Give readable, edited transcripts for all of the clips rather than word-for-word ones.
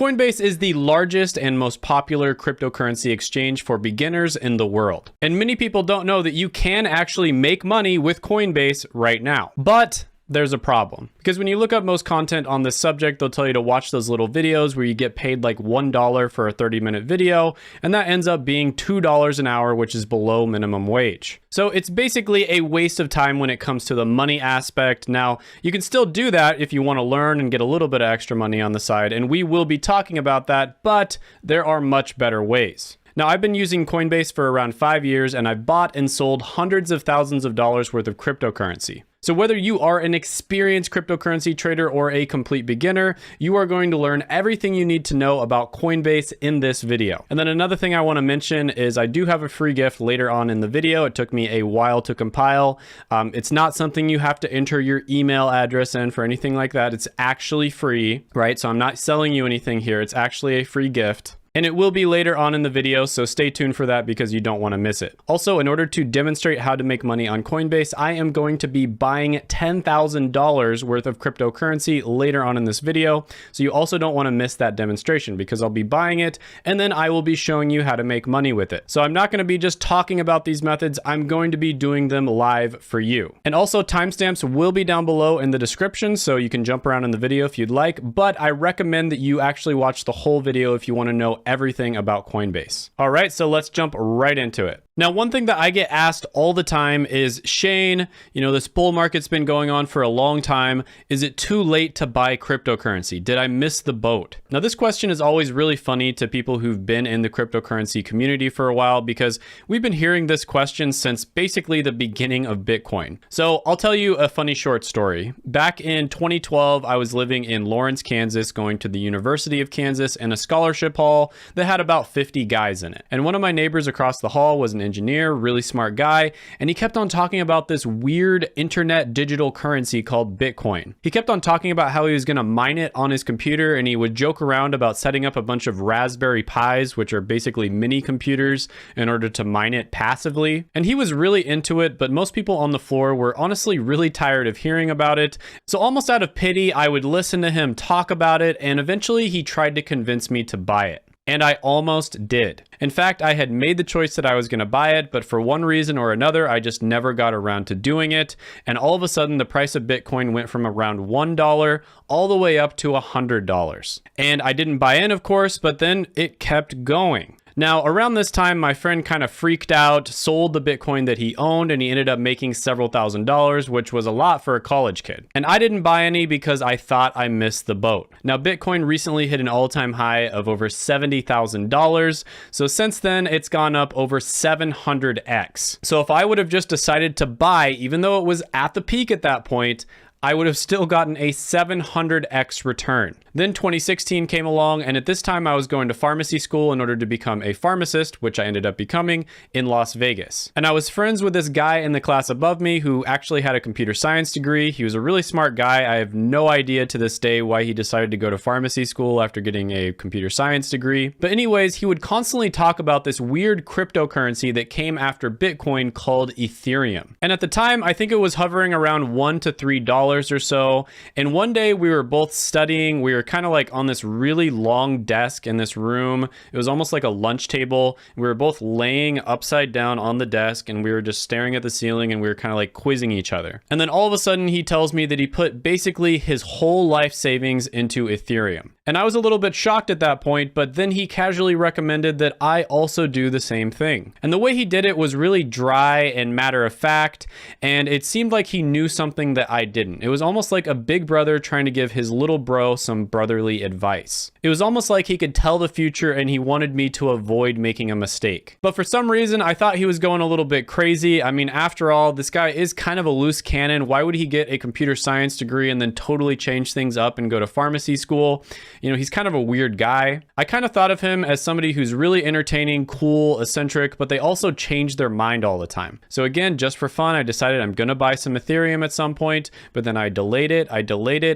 Coinbase is the largest and most popular cryptocurrency exchange for beginners in the world. And many people don't know that you can actually make money with Coinbase right now. But there's a problem, because when you look up most content on this subject, they'll tell you to watch those little videos where you get paid like $1 for a 30-minute video, and that ends up being $2 an hour, which is below minimum wage. So it's basically a waste of time when it comes to the money aspect. Now, you can still do that if you want to learn and get a little bit of extra money on the side, and we will be talking about that, but there are much better ways. Now, I've been using Coinbase for around 5 years, and I've bought and sold hundreds of thousands of dollars worth of cryptocurrency. So whether you are an experienced cryptocurrency trader or a complete beginner, you are going to learn everything you need to know about Coinbase in this video. And then another thing I want to mention is I do have a free gift later on in the video. It took me a while to compile. It's not something you have to enter your email address in for anything like that. It's actually free, right? So I'm not selling you anything here. It's actually a free gift. And it will be later on in the video, so stay tuned for that because you don't want to miss it. Also, in order to demonstrate how to make money on Coinbase, I am going to be buying $10,000 worth of cryptocurrency later on in this video. So you also don't want to miss that demonstration because I'll be buying it and then I will be showing you how to make money with it. So I'm not going to be just talking about these methods. I'm going to be doing them live for you. And also timestamps will be down below in the description, so you can jump around in the video if you'd like, but I recommend that you actually watch the whole video if you want to know everything about Coinbase. All right, so let's jump right into it. Now, one thing that I get asked all the time is, Shane, this bull market's been going on for a long time. Is it too late to buy cryptocurrency? Did I miss the boat? Now, this question is always really funny to people who've been in the cryptocurrency community for a while because we've been hearing this question since basically the beginning of Bitcoin. So I'll tell you a funny short story. Back in 2012, I was living in Lawrence, Kansas, going to the University of Kansas in a scholarship hall that had about 50 guys in it. And one of my neighbors across the hall was an engineer, really smart guy, and he kept on talking about this weird internet digital currency called Bitcoin. He kept on talking about how he was going to mine it on his computer, and he would joke around about setting up a bunch of Raspberry Pis, which are basically mini computers, in order to mine it passively. And he was really into it, but most people on the floor were honestly really tired of hearing about it. So almost out of pity, I would listen to him talk about it, and eventually he tried to convince me to buy it. And I almost did. In fact, I had made the choice that I was going to buy it, but for one reason or another, I just never got around to doing it. And all of a sudden, the price of Bitcoin went from around $1 all the way up to $100. And I didn't buy in, of course, but then it kept going. Now, around this time, my friend kind of freaked out, sold the Bitcoin that he owned, and he ended up making several $1,000s, which was a lot for a college kid. And I didn't buy any because I thought I missed the boat. Now, Bitcoin recently hit an all-time high of over $70,000. So since then, it's gone up over 700x. So if I would have just decided to buy, even though it was at the peak at that point, I would have still gotten a 700x return. Then 2016 came along, and at this time I was going to pharmacy school in order to become a pharmacist, which I ended up becoming in Las Vegas. And I was friends with this guy in the class above me who actually had a computer science degree. He was a really smart guy. I have no idea to this day why he decided to go to pharmacy school after getting a computer science degree. But anyways, he would constantly talk about this weird cryptocurrency that came after Bitcoin called Ethereum. And at the time, I think it was hovering around $1 to $3 or so. And one day we were both studying. We were kind of like on this really long desk in this room. It was almost like a lunch table. We were both laying upside down on the desk and we were just staring at the ceiling and we were kind of like quizzing each other. And then all of a sudden he tells me that he put basically his whole life savings into Ethereum. And I was a little bit shocked at that point, but then he casually recommended that I also do the same thing. And the way he did it was really dry and matter of fact, and it seemed like he knew something that I didn't. It was almost like a big brother trying to give his little bro some brotherly advice. It was almost like he could tell the future and he wanted me to avoid making a mistake. But for some reason, I thought he was going a little bit crazy. I mean, after all, this guy is kind of a loose cannon. Why would he get a computer science degree and then totally change things up and go to pharmacy school? He's kind of a weird guy. I kind of thought of him as somebody who's really entertaining, cool, eccentric, but they also change their mind all the time. So again, just for fun, I decided I'm gonna buy some Ethereum at some point, but then I delayed it,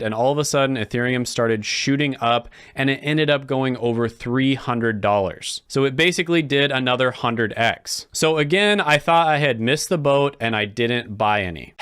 and all of a sudden Ethereum started shooting up and it ended up going over $300. So it basically did another 100x. So again, I thought I had missed the boat and I didn't buy any.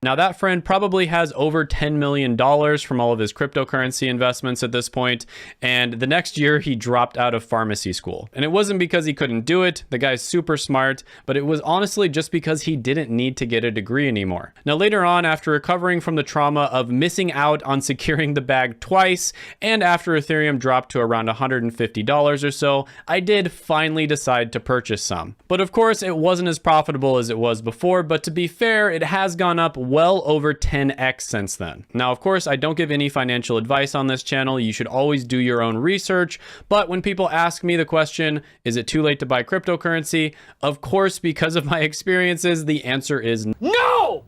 Now that friend probably has over $10 million from all of his cryptocurrency investments at this point, and the next year he dropped out of pharmacy school. And it wasn't because he couldn't do it, the guy's super smart, but it was honestly just because he didn't need to get a degree anymore. Now later on, after recovering from the trauma of missing out on securing the bag twice, and after Ethereum dropped to around $150 or so, I did finally decide to purchase some. But of course, it wasn't as profitable as it was before, but to be fair, it has gone up well over 10x since then. Now, of course, I don't give any financial advice on this channel. You should always do your own research. But when people ask me the question, is it too late to buy cryptocurrency? Of course, because of my experiences, the answer is no!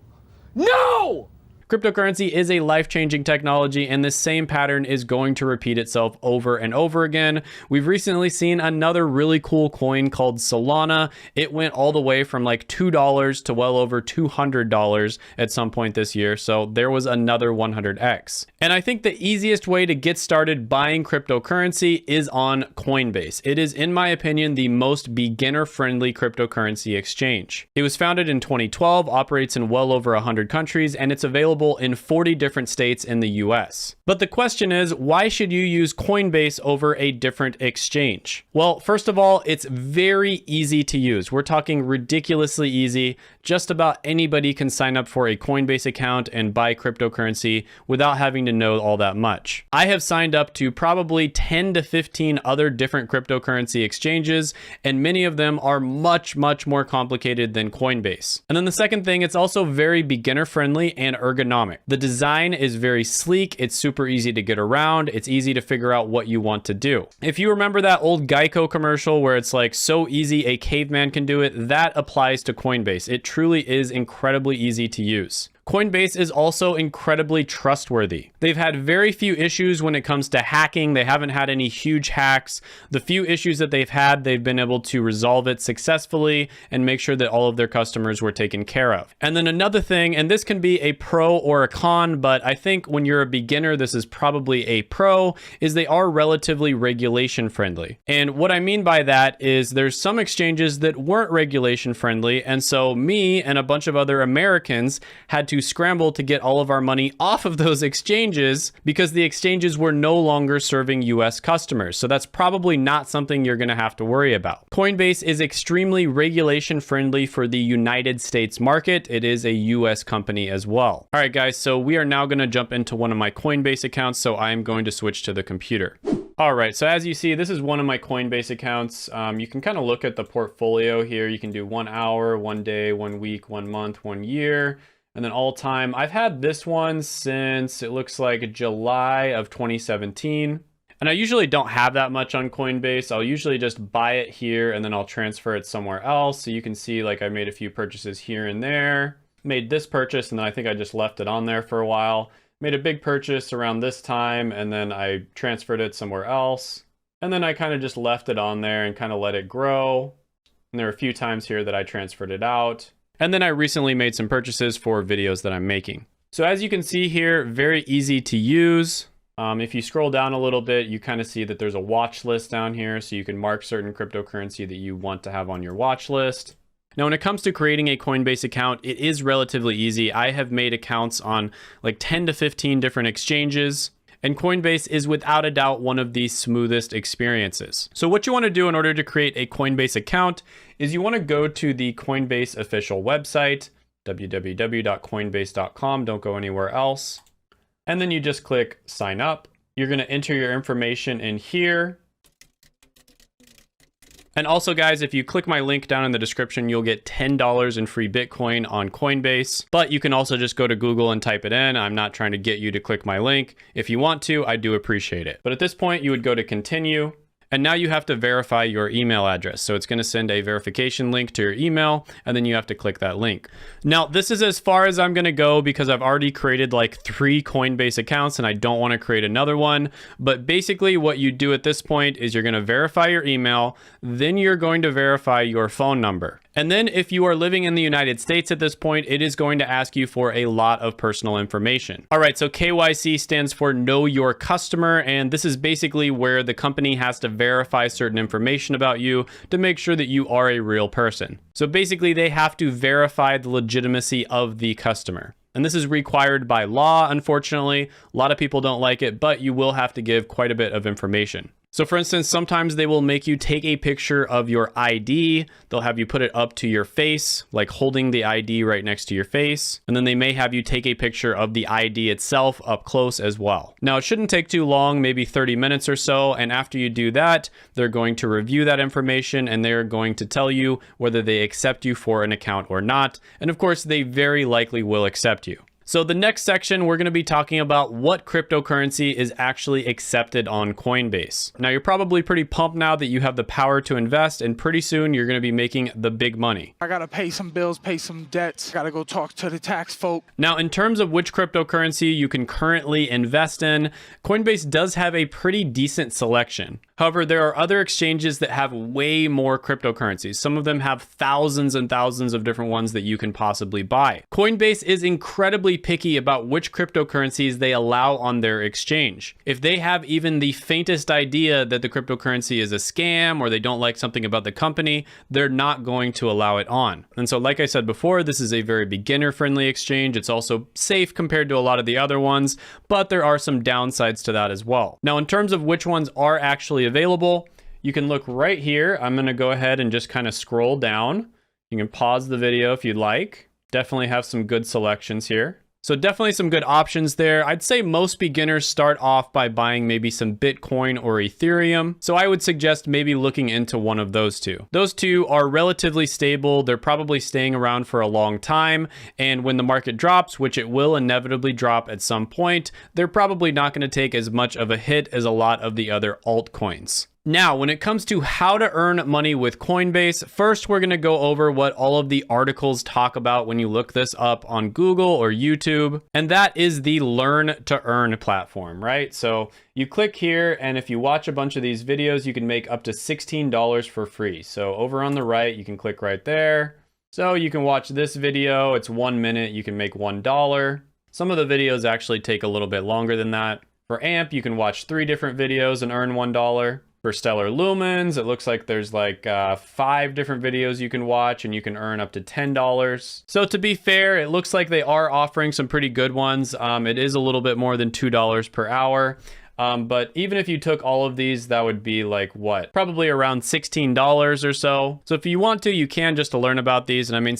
No! Cryptocurrency is a life-changing technology, and this same pattern is going to repeat itself over and over again. We've recently seen another really cool coin called Solana. It went all the way from like $2 to well over $200 at some point this year, so there was another 100x. And I think the easiest way to get started buying cryptocurrency is on Coinbase. It is, in my opinion, the most beginner-friendly cryptocurrency exchange. It was founded in 2012, operates in well over 100 countries, and it's available in 40 different states in the US. But the question is, why should you use Coinbase over a different exchange? Well, first of all, it's very easy to use. We're talking ridiculously easy. Just about anybody can sign up for a Coinbase account and buy cryptocurrency without having to know all that much. I have signed up to probably 10 to 15 other different cryptocurrency exchanges, and many of them are much, much more complicated than Coinbase. And then the second thing, it's also very beginner friendly and ergonomic. The design is very sleek, it's super easy to get around, it's easy to figure out what you want to do. If you remember that old Geico commercial where it's like so easy a caveman can do it, that applies to Coinbase. It truly is incredibly easy to use. Coinbase is also incredibly trustworthy. They've had very few issues when it comes to hacking. They haven't had any huge hacks. The few issues that they've had, they've been able to resolve it successfully and make sure that all of their customers were taken care of. And then another thing, and this can be a pro or a con, but I think when you're a beginner, this is probably a pro, is they are relatively regulation friendly. And what I mean by that is there's some exchanges that weren't regulation friendly. And so me and a bunch of other Americans had to scramble to get all of our money off of those exchanges because the exchanges were no longer serving US customers. So that's probably not something you're going to have to worry about. Coinbase is extremely regulation friendly for the United States market. It is a US company as well. All right, guys, so we are now going to jump into one of my Coinbase accounts. So I'm going to switch to the computer. All right, so as you see, this is one of my Coinbase accounts. You can kind of look at the portfolio here. You can do 1 hour, 1 day, 1 week, 1 month, 1 year. And then all time, I've had this one since it looks like July of 2017. And I usually don't have that much on Coinbase. I'll usually just buy it here and then I'll transfer it somewhere else. So you can see like I made a few purchases here and there, made this purchase, and then I think I just left it on there for a while. Made a big purchase around this time and then I transferred it somewhere else. And then I kind of just left it on there and kind of let it grow. And there are a few times here that I transferred it out. And then I recently made some purchases for videos that I'm making. So as you can see here, very easy to use. If you scroll down a little bit, you kind of see that there's a watch list down here. So you can mark certain cryptocurrency that you want to have on your watch list. Now, when it comes to creating a Coinbase account, it is relatively easy. I have made accounts on like 10 to 15 different exchanges. And Coinbase is without a doubt one of the smoothest experiences. So what you want to do in order to create a Coinbase account is you want to go to the Coinbase official website, www.coinbase.com. Don't go anywhere else. And then you just click sign up. You're going to enter your information in here. And also, guys, if you click my link down in the description, you'll get $10 in free Bitcoin on Coinbase. But you can also just go to Google and type it in. I'm not trying to get you to click my link. If you want to, I do appreciate it. But at this point, you would go to continue. And now you have to verify your email address. So it's going to send a verification link to your email, and then you have to click that link. Now, this is as far as I'm going to go because I've already created like 3 Coinbase accounts and I don't want to create another one. But basically what you do at this point is you're going to verify your email, then you're going to verify your phone number. And then if you are living in the United States at this point, it is going to ask you for a lot of personal information. All right, so KYC stands for Know Your Customer, and this is basically where the company has to verify certain information about you to make sure that you are a real person. So basically they have to verify the legitimacy of the customer. And this is required by law, unfortunately. A lot of people don't like it, but you will have to give quite a bit of information. So for instance, sometimes they will make you take a picture of your ID. They'll have you put it up to your face, like holding the ID right next to your face. And then they may have you take a picture of the ID itself up close as well. Now, it shouldn't take too long, maybe 30 minutes or so. And after you do that, they're going to review that information and they're going to tell you whether they accept you for an account or not. And of course, they very likely will accept you. So the next section, we're going to be talking about what cryptocurrency is actually accepted on Coinbase. Now, you're probably pretty pumped now that you have the power to invest, and pretty soon you're going to be making the big money. I got to pay some bills, pay some debts. Got to go talk to the tax folk. Now, in terms of which cryptocurrency you can currently invest in, Coinbase does have a pretty decent selection. However, there are other exchanges that have way more cryptocurrencies. Some of them have thousands and thousands of different ones that you can possibly buy. Coinbase is incredibly picky about which cryptocurrencies they allow on their exchange. If they have even the faintest idea that the cryptocurrency is a scam or they don't like something about the company, they're not going to allow it on. And so, like I said before, this is a very beginner-friendly exchange. It's also safe compared to a lot of the other ones, but there are some downsides to that as well. Now, in terms of which ones are actually available, you can look right here. I'm going to go ahead and just kind of scroll down. You can pause the video if you'd like. Definitely have some good selections here. So definitely some good options there. I'd say most beginners start off by buying maybe some Bitcoin or Ethereum. So I would suggest maybe looking into one of those two. Those two are relatively stable. They're probably staying around for a long time. And when the market drops, which it will inevitably drop at some point, they're probably not going to take as much of a hit as a lot of the other altcoins. Now, when it comes to how to earn money with Coinbase, first we're going to go over what all of the articles talk about when you look this up on Google or YouTube, and that is the Learn to Earn platform, right? So you click here, and if you watch a bunch of these videos, you can make up to $16 for free. So over on the right, you can click right there. So you can watch this video. It's 1 minute. You can make $1. Some of the videos actually take a little bit longer than that. For AMP, you can watch 3 different videos and earn $1. For Stellar Lumens, it looks like there's like 5 different videos you can watch and you can earn up to $10. So to be fair, it looks like they are offering some pretty good ones. It is a little bit more than $2 per hour. But even if you took all of these, that would be like what? Probably around $16 or so. So if you want to, you can just to learn about these. And I mean,